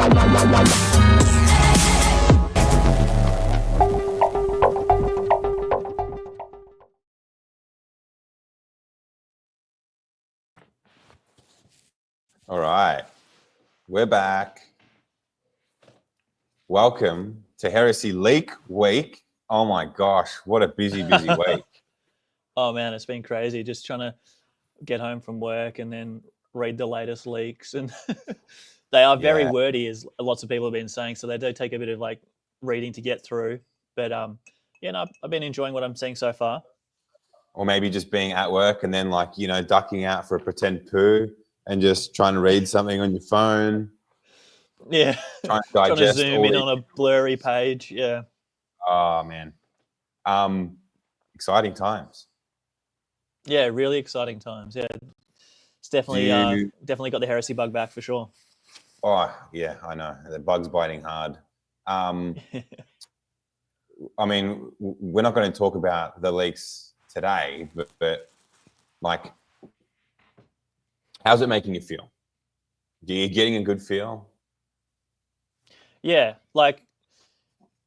All right, we're back. Welcome to Heresy Leak Week. Oh my gosh, what a busy week. Oh man, it's been crazy. Just trying to get home from work and then read the latest leaks. And they are very wordy, as lots of people have been saying. So they do take a bit of like reading to get through. But I've been enjoying what I'm seeing so far. Or maybe just being at work and then ducking out for a pretend poo and just trying to read something on your phone. Yeah, trying to digest trying to zoom in on a blurry page. Yeah. Oh man, exciting times. Yeah, really exciting times. Yeah, it's definitely definitely got the heresy bug back for sure. Oh yeah, I know the bug's biting hard. I mean, we're not going to talk about the leaks today, but like, how's it making you feel? Are you getting a good feel? Yeah, like,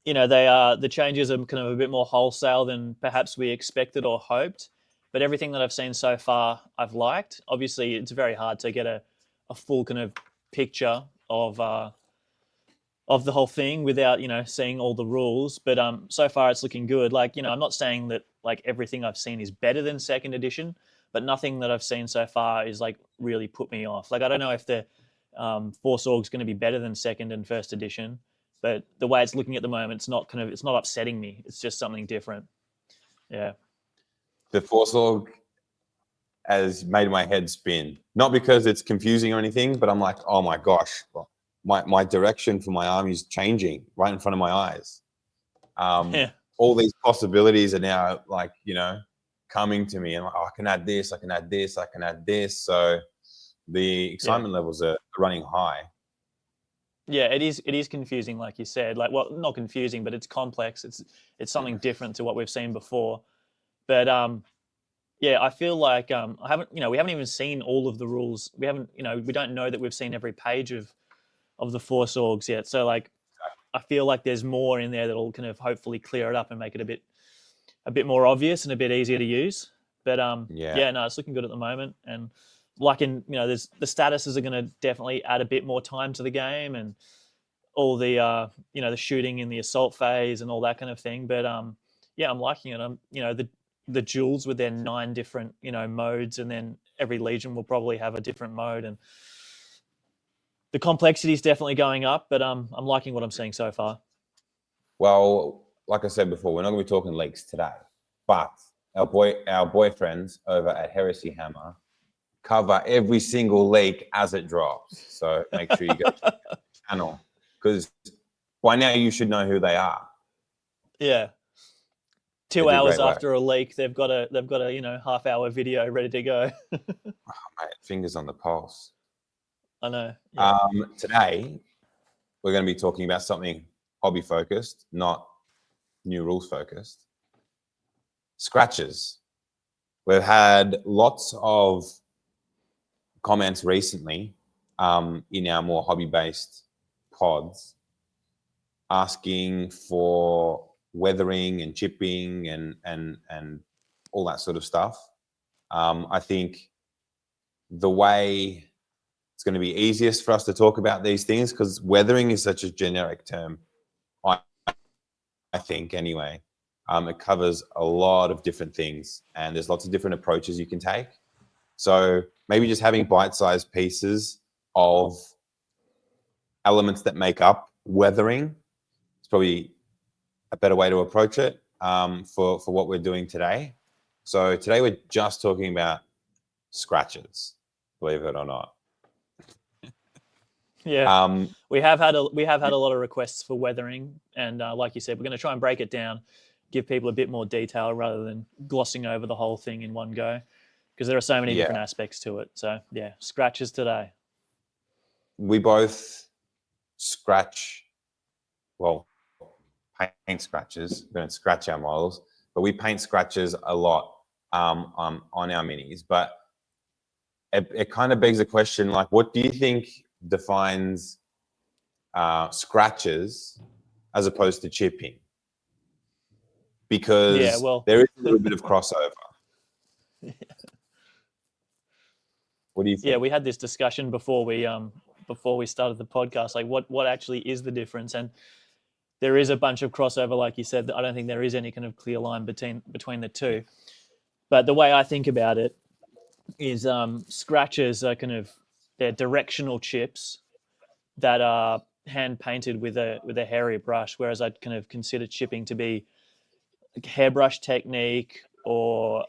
the changes are kind of a bit more wholesale than perhaps we expected or hoped. But everything that I've seen so far, I've liked. Obviously, it's very hard to get a full kind of picture of the whole thing without seeing all the rules. But so far it's looking good. Like, I'm not saying that like everything I've seen is better than second edition, but nothing that I've seen so far is like really put me off. Like, I don't know if the Force Org's going to be better than second and first edition, but the way it's looking at the moment, it's not upsetting me. It's just something different. Yeah. The Force Org has made my head spin. Not because it's confusing or anything, but I'm like, oh my gosh, my direction for my army is changing right in front of my eyes. All these possibilities are now coming to me, and I can add this, I can add this, I can add this. So the excitement levels are running high. Yeah, it is confusing, like you said. Like, well, not confusing, but it's complex. It's something different to what we've seen before. But I feel like we haven't even seen all of the rules. We don't know that we've seen every page of the Force Orgs yet. So like, I feel like there's more in there that'll kind of hopefully clear it up and make it a bit more obvious and a bit easier to use. But no, it's looking good at the moment. And there's the statuses are going to definitely add a bit more time to the game, and all the the shooting in the assault phase and all that kind of thing. But I'm liking it. The duels with their 9 different modes, and then every legion will probably have a different mode, and the complexity is definitely going up. But I'm liking what I'm seeing so far. Well, like I said before, we're not going to be talking leaks today, but our boyfriends over at Heresy Hammer cover every single leak as it drops. So make sure you go check out the channel, because by now you should know who they are. Yeah. 2 hours after a leak, they've got a half-hour video ready to go. Oh, mate, fingers on the pulse. I know. Yeah. Today we're going to be talking about something hobby focused, not new rules focused. Scratches. We've had lots of comments recently in our more hobby-based pods asking for weathering and chipping and all that sort of stuff. I think the way it's going to be easiest for us to talk about these things, because weathering is such a generic term, I think anyway. It covers a lot of different things, and there's lots of different approaches you can take. So maybe just having bite-sized pieces of elements that make up weathering is probably a better way to approach it for what we're doing today. So today we're just talking about scratches, believe it or not. Yeah, we have had a lot of requests for weathering, and like you said, we're going to try and break it down, give people a bit more detail rather than glossing over the whole thing in one go, because there are so many different aspects to it. So yeah, scratches today. We both paint scratches. We don't scratch our models, but we paint scratches a lot on our minis. But it kind of begs the question, like, what do you think defines scratches as opposed to chipping, because Yeah, well, there is a little bit of crossover. What do you think? yeah, we had this discussion before we started the podcast, like what actually is the difference. And there is a bunch of crossover, like you said. I don't think there is any kind of clear line between the two. But the way I think about it is, scratches are kind of, they're directional chips that are hand painted with a hairy brush, whereas I'd kind of consider chipping to be like hairbrush technique or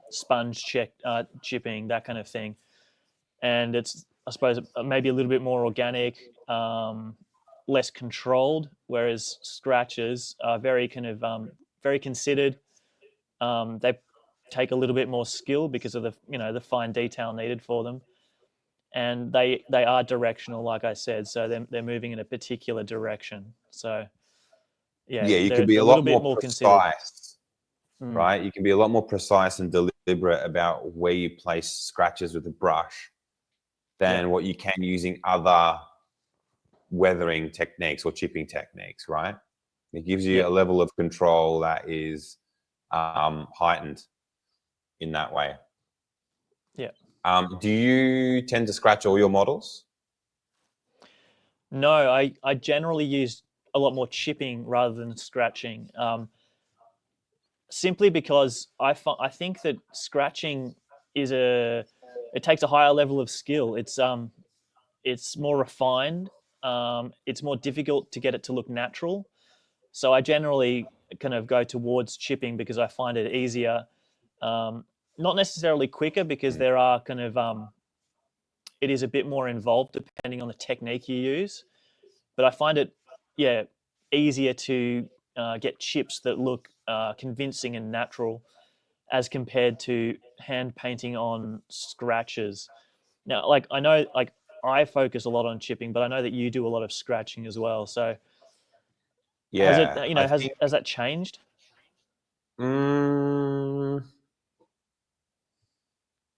sponge chipping, that kind of thing. And it's, I suppose, maybe a little bit more organic, less controlled, whereas scratches are very kind of very considered. They take a little bit more skill because of the fine detail needed for them, and they are directional, like I said. So they're moving in a particular direction. So yeah, Yeah, you can they're be a a little lot bit more more considered. precise, Mm, right? You can be a lot more precise and deliberate about where you place scratches with a brush yeah, than what you can using other weathering techniques or chipping techniques, right? It gives yeah. you a level of control that is heightened in that way. Yeah. Do you tend to scratch all your models? No, I generally use a lot more chipping rather than scratching, simply because I think that scratching it takes a higher level of skill. It's more refined. It's more difficult to get it to look natural. So I generally kind of go towards chipping because I find it easier. Not necessarily quicker, because there are kind of it is a bit more involved depending on the technique you use. But I find it, yeah, easier to get chips that look convincing and natural as compared to hand painting on scratches. Now, like, I know, like, I focus a lot on chipping, but I know that you do a lot of scratching as well. So has it, Yeah, I think has that changed? mm,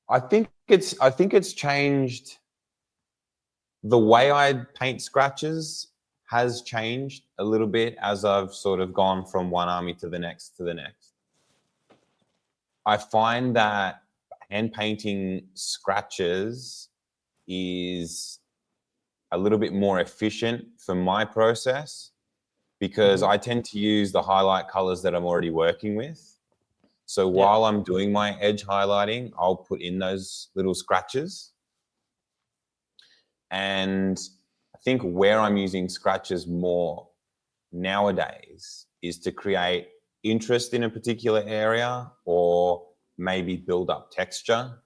I think it's changed. The way I paint scratches has changed a little bit as I've sort of gone from one army to the next to the next. I find that hand painting scratches is a little bit more efficient for my process, because Hmm. I tend to use the highlight colors that I'm already working with. So Yeah, while I'm doing my edge highlighting, I'll put in those little scratches. And I think where I'm using scratches more nowadays is to create interest in a particular area, or maybe build up texture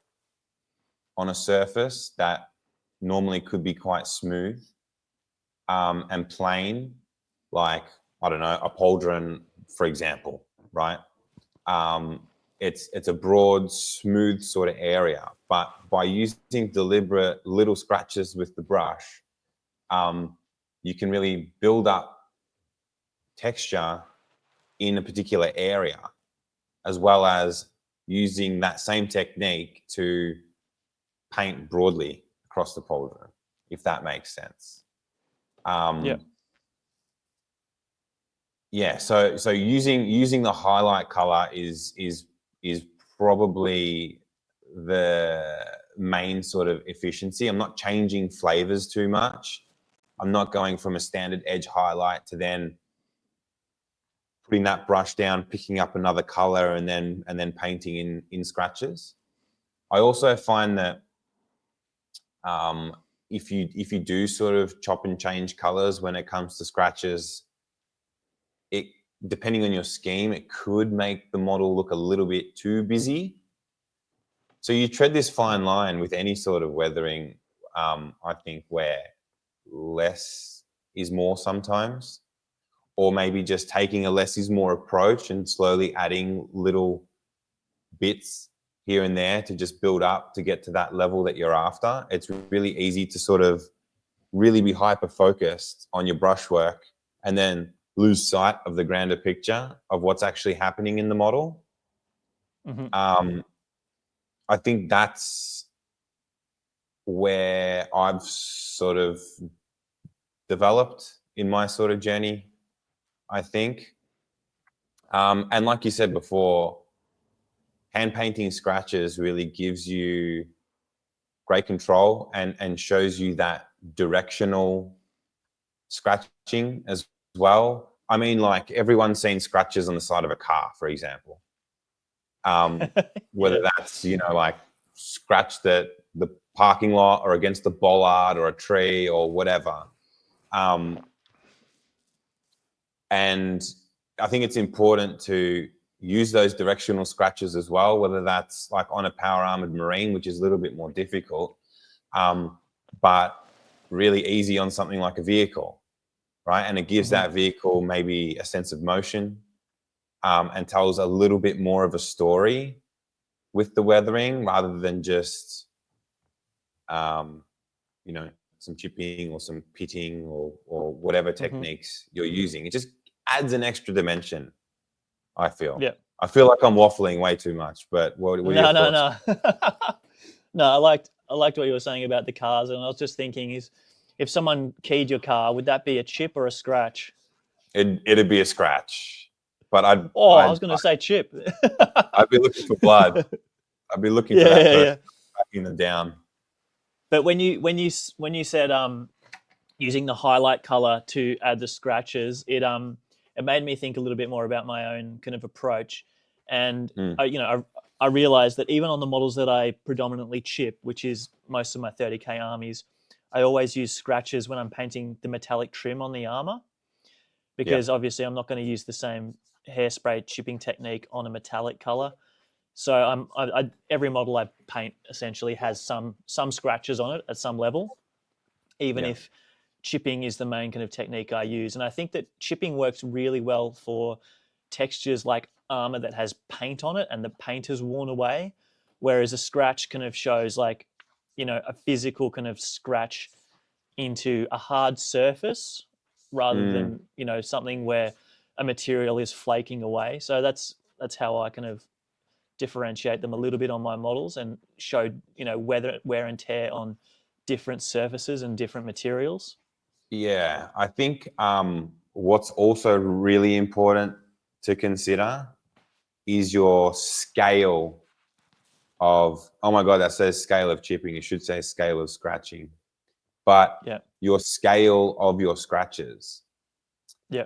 on a surface that normally could be quite smooth and plain, like, I don't know, a pauldron, for example, right? Um, it's a broad, smooth sort of area, but by using deliberate little scratches with the brush, you can really build up texture in a particular area, as well as using that same technique to paint broadly across the pauldron, if that makes sense. yeah, Um, yeah, so using the highlight color is probably the main sort of efficiency. I'm not changing flavors too much. I'm not going from a standard edge highlight to then putting that brush down, picking up another color, and then painting in scratches. I also find that um, if you do sort of chop and change colors when it comes to scratches, it, depending on your scheme, it could make the model look a little bit too busy. So you tread this fine line with any sort of weathering, I think, where less is more sometimes, or maybe just taking a less is more approach and slowly adding little bits here and there to just build up to get to that level that you're after. It's really easy to sort of really be hyper focused on your brushwork and then lose sight of the grander picture of what's actually happening in the model. hmm, Um, I think that's where I've sort of developed in my sort of journey, I think. And like you said before, hand painting scratches really gives you great control and shows you that directional scratching as well. I mean, like everyone's seen scratches on the side of a car, for example. Whether that's, like scratch the parking lot or against the bollard or a tree or whatever. And I think it's important to use those directional scratches as well, whether that's like on a power armored marine, which is a little bit more difficult, but really easy on something like a vehicle, right? And it gives that vehicle maybe a sense of motion, and tells a little bit more of a story with the weathering rather than just, some chipping or some pitting or whatever techniques you're using. It just adds an extra dimension, I feel. Yeah. I feel like I'm waffling way too much, but what are your thoughts? No. No, I liked what you were saying about the cars, and I was just thinking is, if someone keyed your car, would that be a chip or a scratch? It'd be a scratch, but I was going to say chip. I'd be looking for blood. I'd be looking for that person backing them down. But when you said using the highlight color to add the scratches, it made me think a little bit more about my own kind of approach, and I realized that even on the models that I predominantly chip, which is most of my 30k armies, I always use scratches when I'm painting the metallic trim on the armor, because obviously I'm not going to use the same hairspray chipping technique on a metallic color. So every model I paint essentially has some scratches on it at some level, even if chipping is the main kind of technique I use. And I think that chipping works really well for textures like armor that has paint on it and the paint has worn away, whereas a scratch kind of shows like, a physical kind of scratch into a hard surface rather than, something where a material is flaking away. So that's how I kind of differentiate them a little bit on my models and show, wear and tear on different surfaces and different materials. Yeah, I think what's also really important to consider is your scale of, oh my God, that says scale of chipping. It should say scale of scratching. But your scale of your scratches. Yeah.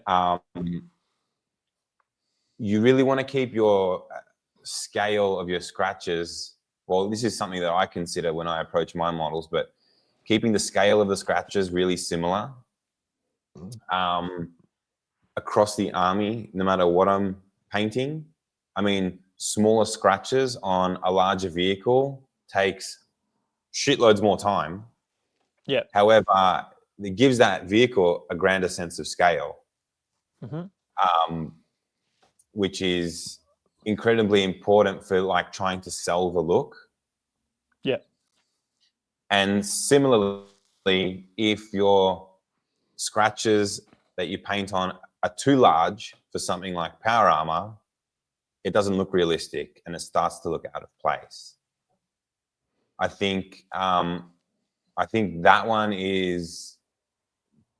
You really want to keep your scale of your scratches. Well, this is something that I consider when I approach my models, but keeping the scale of the scratches really similar across the army, no matter what I'm painting. I mean, smaller scratches on a larger vehicle takes shitloads more time. Yeah. However, it gives that vehicle a grander sense of scale, which is incredibly important for like trying to sell the look. Yeah. And similarly, if your scratches that you paint on are too large for something like power armor, it doesn't look realistic and it starts to look out of place. I think that one is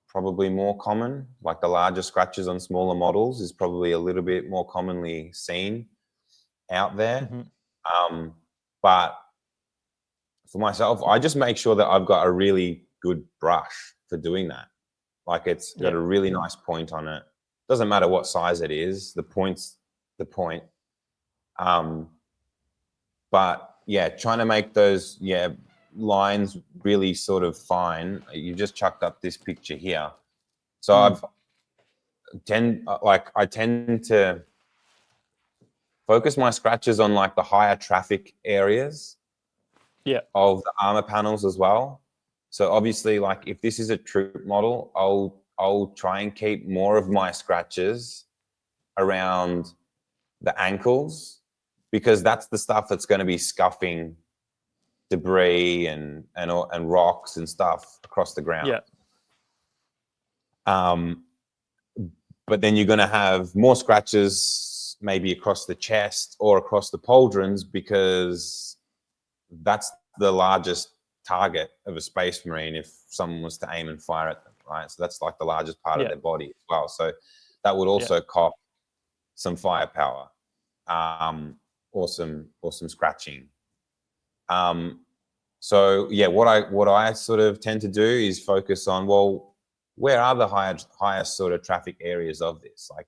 probably more common. Like the larger scratches on smaller models is probably a little bit more commonly seen out there. But for myself, I just make sure that I've got a really good brush for doing that. Like it's got a really nice point on it. Doesn't matter what size it is. The point's the point. But yeah, trying to make those lines really sort of fine. You just chucked up this picture here. So I tend to focus my scratches on like the higher traffic areas of the armor panels as well. So obviously, like if this is a troop model, I'll try and keep more of my scratches around the ankles, because that's the stuff that's going to be scuffing debris and rocks and stuff across the ground. But then you're going to have more scratches maybe across the chest or across the pauldrons, because that's the largest target of a space marine if someone was to aim and fire at them. right? So that's like the largest part of Yeah. their body as well. So that would also cop some firepower, or some scratching. So yeah, what I sort of tend to do is focus on, well, where are the highest sort of traffic areas of this? Like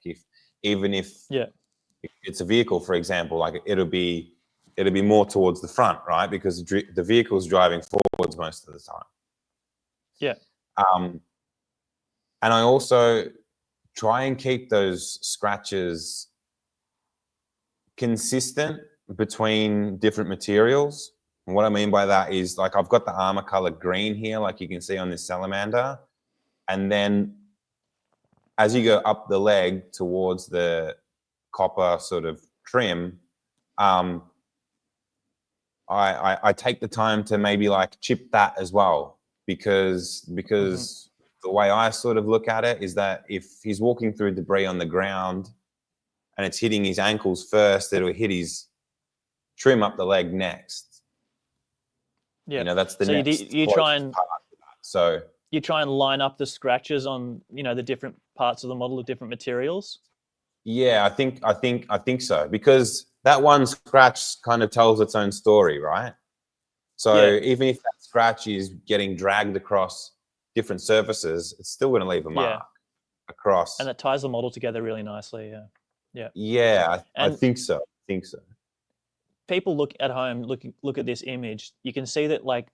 even if it's a vehicle, for example, like it'll be more towards the front, right? Because the vehicle's driving forwards most of the time. Yeah. And I also try and keep those scratches consistent between different materials. And what I mean by that is, like, I've got the armor color green here, like you can see on this salamander. And then as you go up the leg towards the copper sort of trim, I take the time to maybe like chip that as well, because the way I sort of look at it is that if he's walking through debris on the ground and it's hitting his ankles first, it'll hit his trim up the leg next. Yeah. That's the so next you try and part to that. So you try and line up the scratches on, the different parts of the model of different materials. yeah, I think so, because that one scratch kind of tells its own story, right? So even if that scratch is getting dragged across different surfaces, it's still going to leave a mark across. And it ties the model together really nicely. Yeah. Yeah, I think so. People look at home, look at this image. You can see that like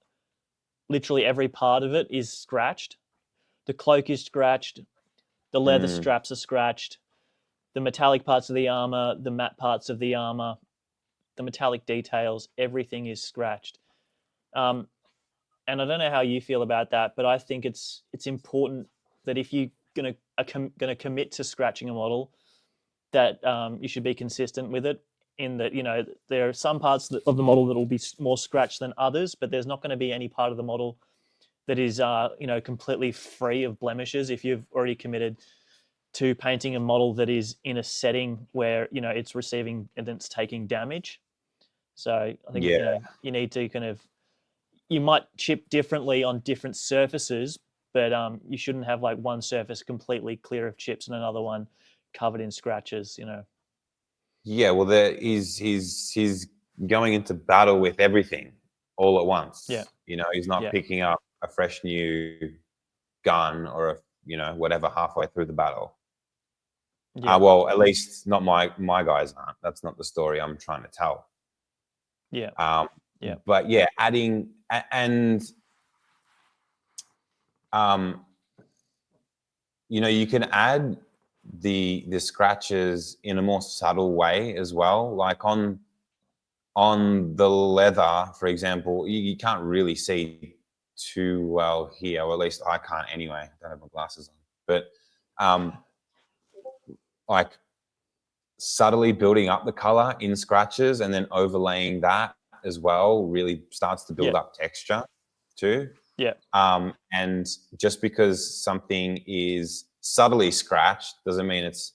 literally every part of it is scratched. The cloak is scratched. The leather straps are scratched. The metallic parts of the armor, the matte parts of the armor, the metallic details, everything is scratched. And I don't know how you feel about that, but I think it's important that if you're gonna commit to scratching a model, that you should be consistent with it. In that, there are some parts of the model that will be more scratched than others, but there's not going to be any part of the model that is completely free of blemishes if you've already committed to painting a model that is in a setting where it's receiving and it's taking damage. So I think you need to you might chip differently on different surfaces, but you shouldn't have like one surface completely clear of chips and another one covered in scratches. Yeah, well, he's going into battle with everything all at once. Yeah. He's not picking up a fresh new gun or whatever halfway through the battle. Yeah. Well, at least not my guys aren't. That's not the story I'm trying to tell. Yeah. But yeah, adding and you can add the scratches in a more subtle way as well. Like on the leather, for example, you can't really see too well here, or at least I can't anyway. I don't have my glasses on. But like subtly building up the color in scratches and then overlaying that as well really starts to build up texture too. Yeah. And just because something is subtly scratched doesn't mean it's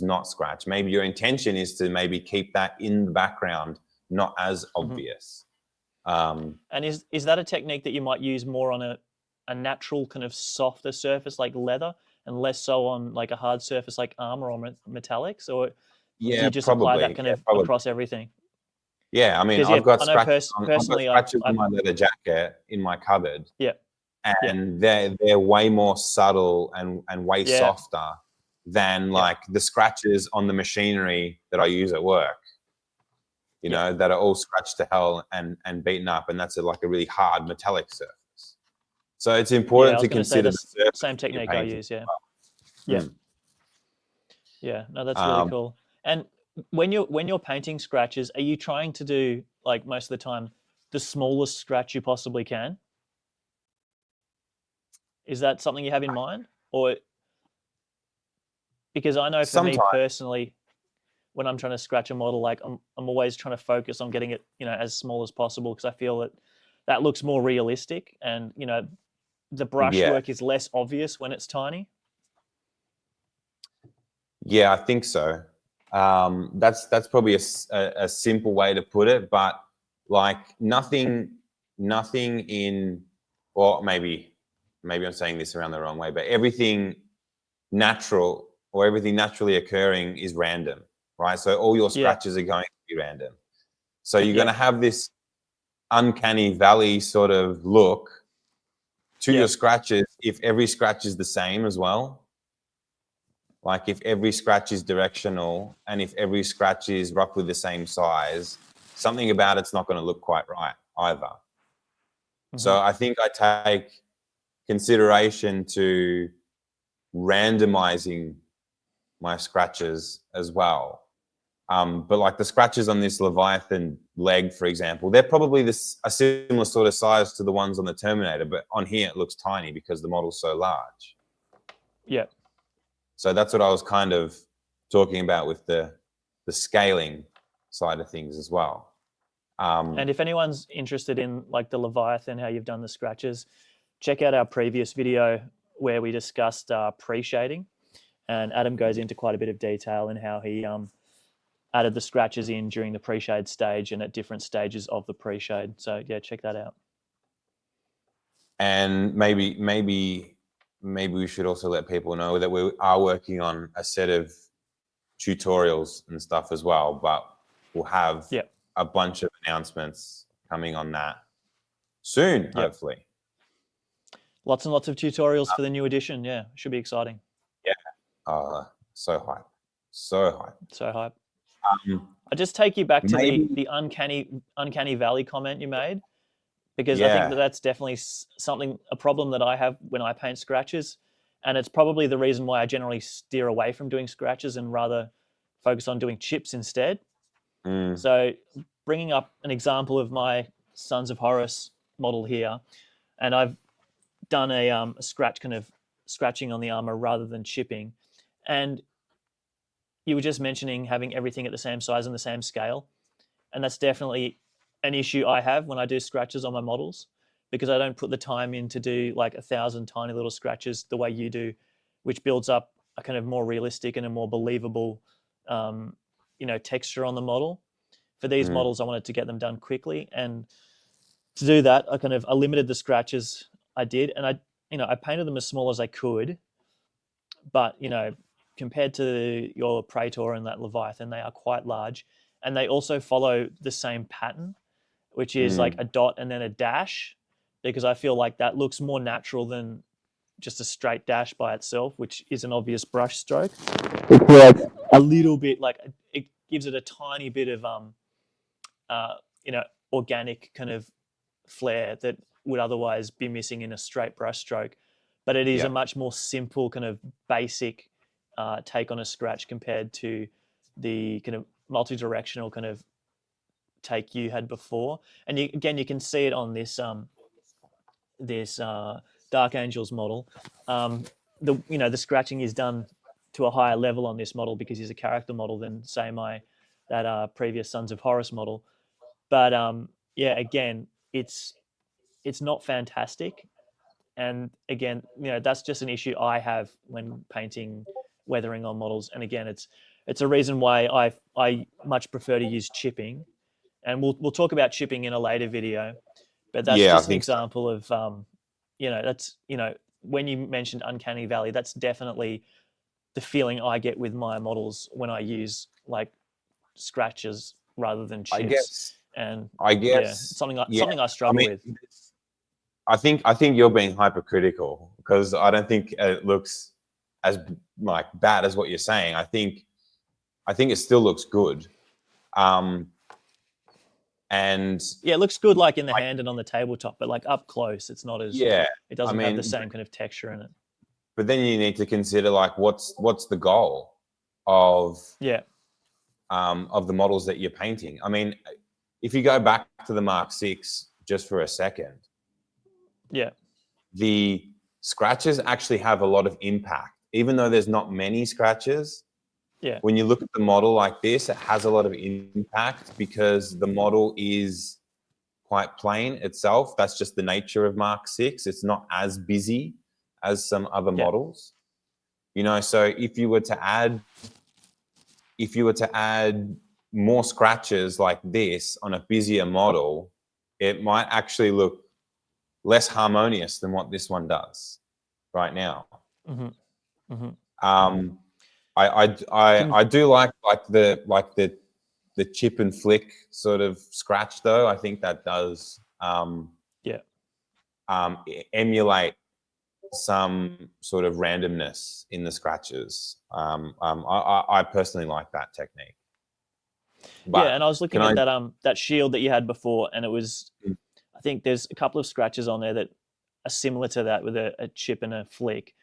not scratched. Maybe your intention is to maybe keep that in the background, not as obvious. And is that a technique that you might use more on a natural kind of softer surface like leather, and less so on like a hard surface like armor or metallics, or do you just apply that kind of across everything? Yeah, I mean, I've got scratches on my leather jacket in my cupboard. Yeah. And they're way more subtle and way softer than like the scratches on the machinery that I use at work. That are all scratched to hell and beaten up, and that's like a really hard metallic surface. So it's important to consider the same technique I use. Yeah. No, that's really cool. And when you're painting scratches, are you trying to do, like, most of the time, the smallest scratch you possibly can? Is that something you have in mind? Or because I know for me personally, when I'm trying to scratch a model, like I'm always trying to focus on getting it, as small as possible, because I feel that looks more realistic, and the brushwork is less obvious when it's tiny. Yeah, I think so. That's probably a simple way to put it, but like nothing in, or maybe maybe I'm saying this around the wrong way, but everything natural or everything naturally occurring is random, right? So all your scratches are going to be random. So you're going to have this uncanny valley sort of look to your scratches if every scratch is the same as well. Like if every scratch is directional and if every scratch is roughly the same size, something about it's not going to look quite right either. So I think I take consideration to randomizing my scratches as well. But like the scratches on this Leviathan leg, for example, they're probably a similar sort of size to the ones on the Terminator, but on here it looks tiny because the model's so large. Yeah. So that's what I was kind of talking about with the scaling side of things as well. And if anyone's interested in like the Leviathan, how you've done the scratches, check out our previous video where we discussed pre-shading, and Adam goes into quite a bit of detail in how he added the scratches in during the pre-shade stage and at different stages of the pre-shade. So yeah, check that out. And maybe we should also let people know that we are working on a set of tutorials and stuff as well, but we'll have a bunch of announcements coming on that soon, hopefully. Lots and lots of tutorials for the new edition. Yeah, should be exciting. Yeah. So hype. So hype. So hype. I just take you back to the uncanny valley comment you made, because I think that's definitely a problem that I have when I paint scratches, and it's probably the reason why I generally steer away from doing scratches and rather focus on doing chips instead. So bringing up an example of my Sons of Horus model here, and I've done a scratch, kind of scratching on the armor rather than chipping, and you were just mentioning having everything at the same size and the same scale, and that's definitely an issue I have when I do scratches on my models, because I don't put the time in to do like 1,000 tiny little scratches the way you do, which builds up a kind of more realistic and a more believable, texture on the model. For these models, I wanted to get them done quickly, and to do that, I limited the scratches I did, and I painted them as small as I could, but compared to your Praetor and that Leviathan, they are quite large, and they also follow the same pattern, which is like a dot and then a dash, because I feel like that looks more natural than just a straight dash by itself, which is an obvious brush stroke. It's like a little bit, like it gives it a tiny bit of organic kind of flair that would otherwise be missing in a straight brush stroke. But it is a much more simple kind of basic take on a scratch compared to the kind of multi-directional kind of take you had before. And you can see it on this Dark Angels model. The scratching is done to a higher level on this model because he's a character model than say that previous Sons of Horus model. But again, it's not fantastic. And again, that's just an issue I have when painting weathering on models. And again, it's a reason why I much prefer to use chipping. And we'll talk about chipping in a later video. But that's just an example of that's when you mentioned Uncanny Valley, that's definitely the feeling I get with my models when I use like scratches rather than chips. I guess something I struggle with. I think you're being hypercritical because I don't think it looks as like bad as what you're saying. I think it still looks good. And it looks good like in the hand and on the tabletop, but like up close, it's not as it doesn't have the same kind of texture in it. But then you need to consider like what's the goal of the models that you're painting. I mean, if you go back to the Mark VI just for a second, the scratches actually have a lot of impact, even though there's not many scratches. When you look at the model like this, it has a lot of impact because the model is quite plain itself. That's just the nature of Mark VI. It's not as busy as some other models. So if you were to add more scratches like this on a busier model, it might actually look less harmonious than what this one does right now. Mm-hmm. Mm-hmm. I do like the chip and flick sort of scratch though. I think that does emulate some sort of randomness in the scratches. I personally like that technique. But yeah, and I was looking at that shield that you had before, and it was, I think there's a couple of scratches on there that are similar to that with a chip and a flick.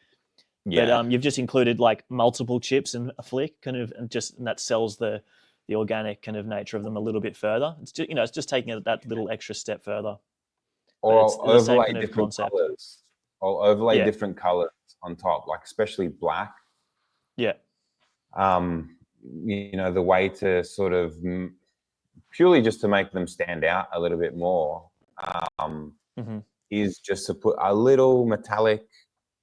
Yeah. But you've just included like multiple chips and a flick, kind of, and that sells the organic kind of nature of them a little bit further. It's just, it's just taking it that little extra step further. Or It's I'll the same overlay kind of different concept. colors. I'll overlay Yeah. different colors on top, like especially black. Yeah. The way to sort of purely just to make them stand out a little bit more is just to put a little metallic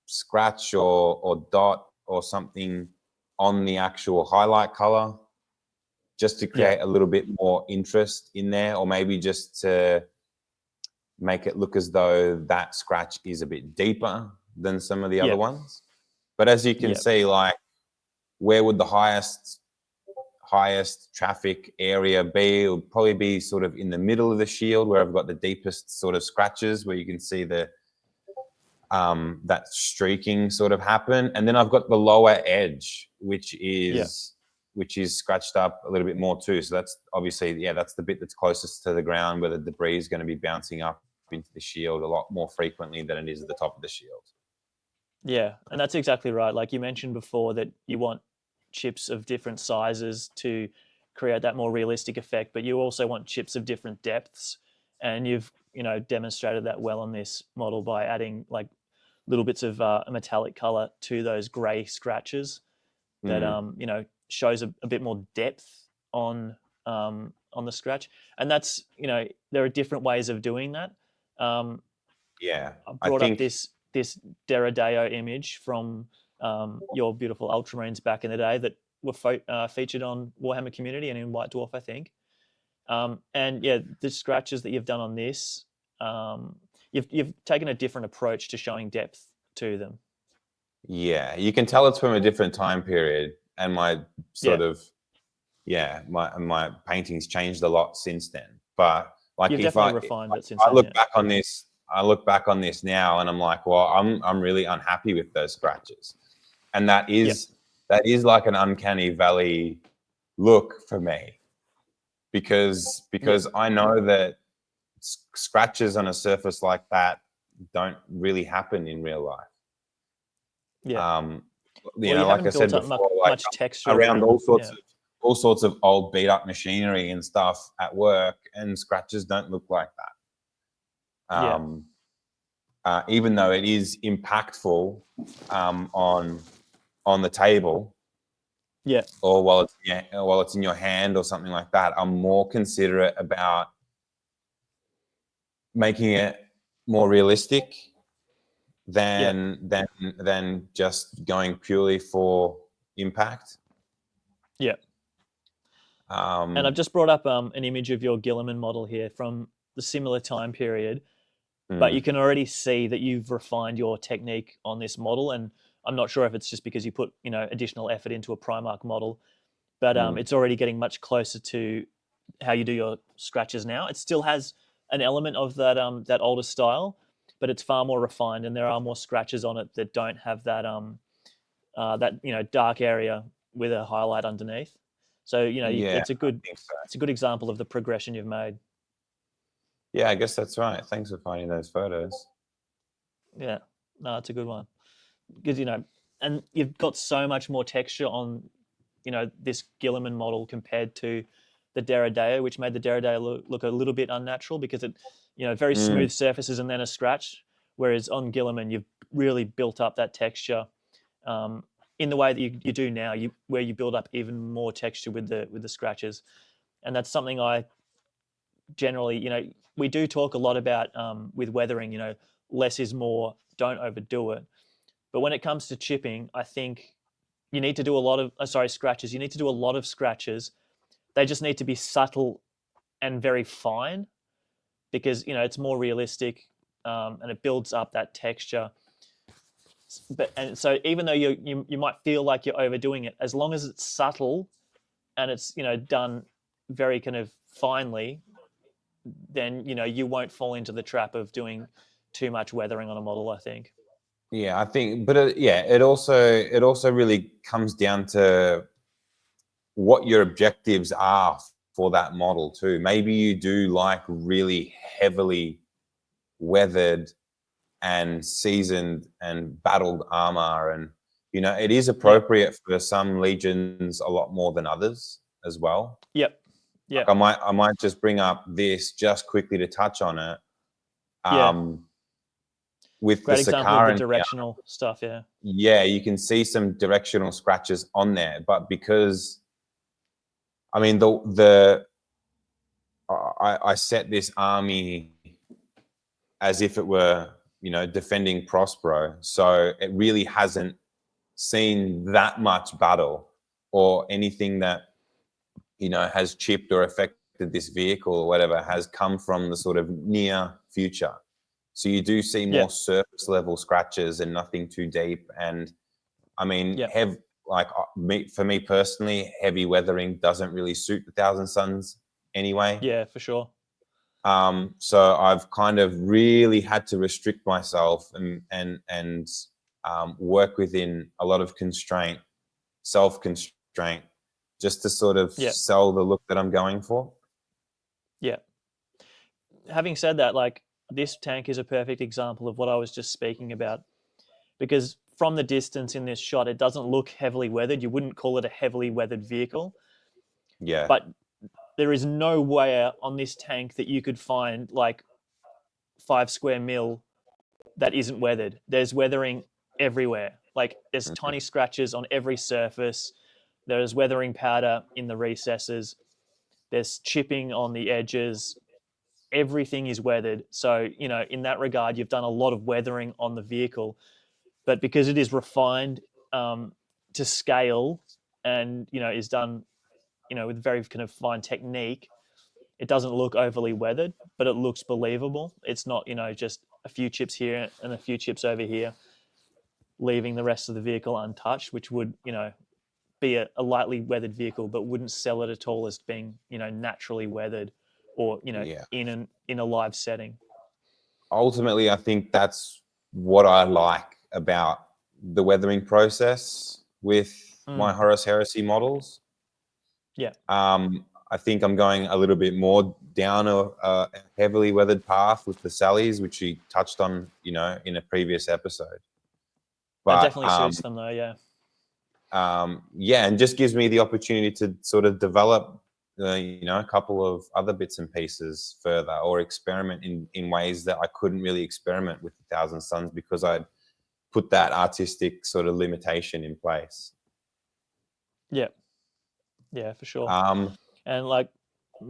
scratch or dot or something on the actual highlight color, just to create a little bit more interest in there, or maybe just to make it look as though that scratch is a bit deeper than some of the other ones. But as you can see, like, where would the highest traffic area be? It would probably be sort of in the middle of the shield, where I've got the deepest sort of scratches, where you can see the that streaking sort of happen. And then I've got the lower edge, which is scratched up a little bit more too. So that's obviously, that's the bit that's closest to the ground, where the debris is going to be bouncing up into the shield a lot more frequently than it is at the top of the shield. Yeah, and that's exactly right. Like you mentioned before, that you want chips of different sizes to create that more realistic effect, but you also want chips of different depths. And you've demonstrated that well on this model by adding like little bits of a metallic color to those gray scratches that shows a bit more depth on the scratch. And that's there are different ways of doing that. I brought up this Deradeo image from your beautiful Ultramarines back in the day that were featured on Warhammer Community and in White Dwarf, I think. And the scratches that you've done on this, you've taken a different approach to showing depth to them. Yeah, you can tell it's from a different time period, and my sort of my painting's changed a lot since then. But like, you've definitely refined it since I then. look back on this, now, and I'm like, well, I'm really unhappy with those scratches, and that is like an uncanny valley look for me, because I know that scratches on a surface like that don't really happen in real life. Like I said before, much texture around all sorts of old beat up machinery and stuff at work, and scratches don't look like that. Even though it is impactful on the table, or while it's in your hand or something like that, I'm more considerate about making it more realistic than just going purely for impact. And I've just brought up an image of your Gilliman model here from the similar time period, but you can already see that you've refined your technique on this model. And I'm not sure if it's just because you put additional effort into a Primarch model, but it's already getting much closer to how you do your scratches now. It still has an element of that older style, but it's far more refined, and there are more scratches on it that don't have that dark area with a highlight underneath. So it's a good example of the progression you've made. Yeah, I guess that's right. Thanks for finding those photos. Yeah, no, it's a good one, because and you've got so much more texture on this Gilliman model compared to the Deradeo, which made the Deradeo look a little bit unnatural, because it very smooth surfaces and then a scratch, whereas on Gilliman you've really built up that texture in the way that you do now, where you build up even more texture with the scratches. And that's something I generally, we do talk a lot about with weathering, less is more, don't overdo it. But when it comes to chipping, I think you need to do a lot of, scratches. You need to do a lot of scratches. They just need to be subtle and very fine, because, it's more realistic. and it builds up that texture. And so even though you might feel like you're overdoing it, as long as it's subtle and it's done very kind of finely, then you won't fall into the trap of doing too much weathering on a model, I think. Yeah, I think, but it also really comes down to what your objectives are for that model too. Maybe you do like really heavily weathered and seasoned and battled armor, and it is appropriate for some legions a lot more than others as well. Yep. Like I might just bring up this just quickly to touch on it. With great the example of the Sakaran directional stuff. Yeah, you can see some directional scratches on there, but because I mean I set this army as if it were defending Prospero, so it really hasn't seen that much battle or anything that has chipped or affected this vehicle or whatever has come from the sort of near future. So you do see more surface level scratches and nothing too deep. And I mean, for me personally, heavy weathering doesn't really suit the Thousand Suns anyway. Yeah, for sure. So I've kind of really had to restrict myself and work within a lot of self-constraint, just to sort of sell the look that I'm going for. Yeah. Having said that, like, this tank is a perfect example of what I was just speaking about, because from the distance in this shot, it doesn't look heavily weathered. You wouldn't call it a heavily weathered vehicle. Yeah. But there is no way on this tank that you could find like 5 square mil that isn't weathered. There's weathering everywhere. Like, there's tiny scratches on every surface. There's weathering powder in the recesses. There's chipping on the edges. Everything is weathered. So, in that regard, you've done a lot of weathering on the vehicle. But because it is refined to scale and, is done, with very kind of fine technique, it doesn't look overly weathered, but it looks believable. It's not, just a few chips here and a few chips over here, leaving the rest of the vehicle untouched, which would, be a lightly weathered vehicle, but wouldn't sell it at all as being, naturally weathered or, in a live setting. Ultimately, I think that's what I like about the weathering process with my Horus Heresy models. Yeah. I think I'm going a little bit more down a heavily weathered path with the Sallies, which you touched on, in a previous episode. But, that definitely suits them though, yeah. And just gives me the opportunity to sort of develop, a couple of other bits and pieces further, or experiment in ways that I couldn't really experiment with the Thousand Suns because I'd put that artistic sort of limitation in place. Yeah. Yeah, for sure. And like,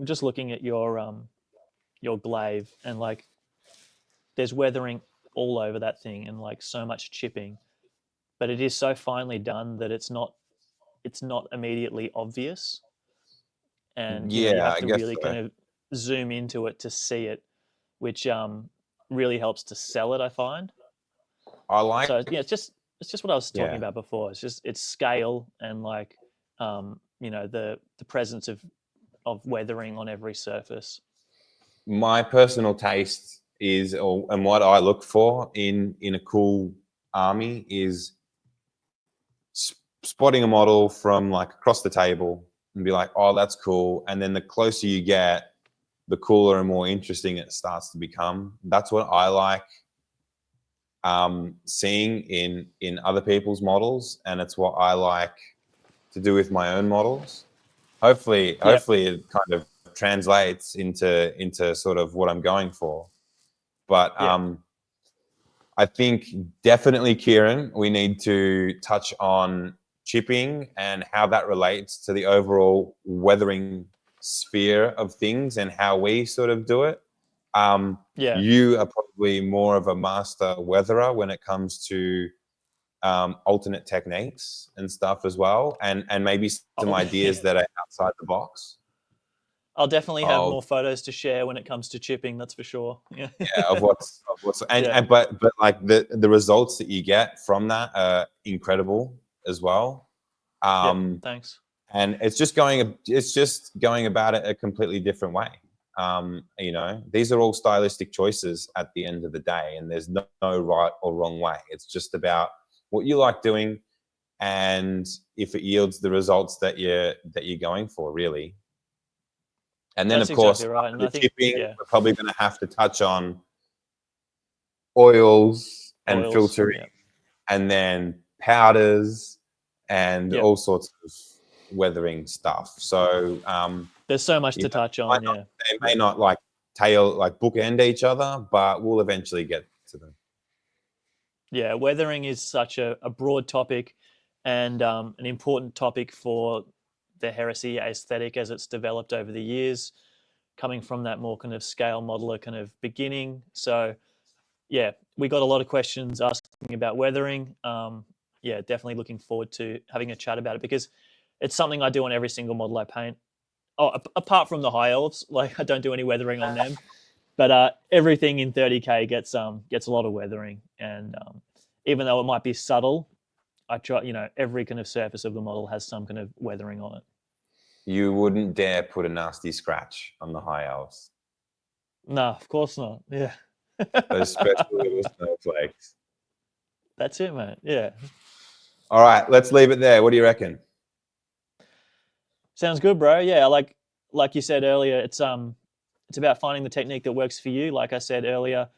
just looking at your glaive, and like, there's weathering all over that thing and like so much chipping, but it is so finely done that it's not immediately obvious. And you have to really kind of zoom into it to see it, which really helps to sell it, I find. I like. So yeah, it's just what I was talking about before. It's scale and like the presence of weathering on every surface. My personal taste is, and what I look for in a cool army is spotting a model from like across the table and be like, oh, that's cool. And then the closer you get, the cooler and more interesting it starts to become. That's what I like seeing in other people's models, and it's what I like to do with my own models. Hopefully it kind of translates into sort of what I'm going for. But I think definitely, Kieran, we need to touch on chipping and how that relates to the overall weathering sphere of things and how we sort of do it. You are probably more of a master weatherer when it comes to alternate techniques and stuff as well, and maybe some ideas that are outside the box. I'll definitely have of more photos to share when it comes to chipping. That's for sure. Yeah. of what's Yeah. and but like the results that you get from that are incredible as well. Yep. Thanks. And it's just going about it a completely different way. You know, these are all stylistic choices at the end of the day, and there's no right or wrong way. It's just about what you like doing, and if it yields the results that you're going for, really. And then, That's of course, exactly right. after And the I think, chipping, yeah, we're probably going to have to touch on oils and oils. filtering, Yeah. and then powders and Yep. all sorts of weathering stuff. So There's so much to touch on. Yeah. they may not like bookend each other, but we'll eventually get to them. Yeah. Weathering is such a broad topic and an important topic for the Heresy aesthetic as it's developed over the years, coming from that more kind of scale modeler kind of beginning. So, yeah, we got a lot of questions asking about weathering. Yeah, definitely looking forward to having a chat about it because it's something I do on every single model I paint. Oh, apart from the high elves, like I don't do any weathering on them, but everything in 30K gets a lot of weathering, and even though it might be subtle, I try. Every kind of surface of the model has some kind of weathering on it. You wouldn't dare put a nasty scratch on the high elves. No, of course not. Yeah. Those special little snowflakes. That's it, mate. Yeah. All right, let's leave it there. What do you reckon? Sounds good, bro. Yeah, like you said earlier, it's about finding the technique that works for you. Like I said earlier,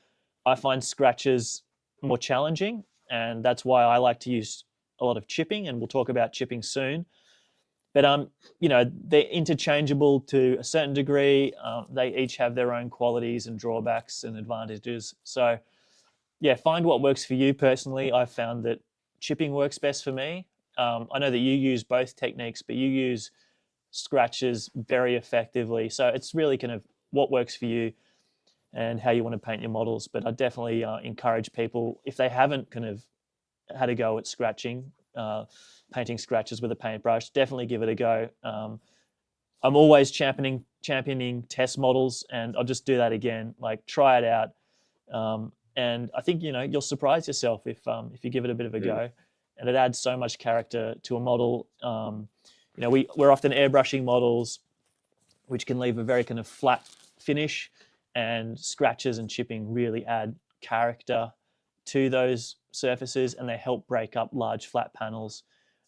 I find scratches more challenging, and that's why I like to use a lot of chipping, and we'll talk about chipping soon. But they're interchangeable to a certain degree. They each have their own qualities and drawbacks and advantages. So, yeah, find what works for you. Personally, I've found that chipping works best for me. I know that you use both techniques, but you use scratches very effectively. So it's really kind of what works for you and how you want to paint your models. But I definitely encourage people, if they haven't kind of had a go at scratching, painting scratches with a paintbrush, definitely give it a go. I'm always championing test models, and I'll just do that again. Like try it out, and I think you'll surprise yourself if you give it a bit of a go, and it adds so much character to a model. We're often airbrushing models, which can leave a very kind of flat finish, and scratches and chipping really add character to those surfaces, and they help break up large flat panels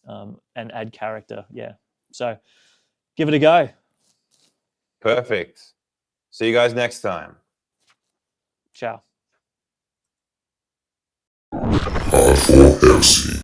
and add character. Yeah, so give it a go. Perfect. See you guys next time. Ciao. Heresy.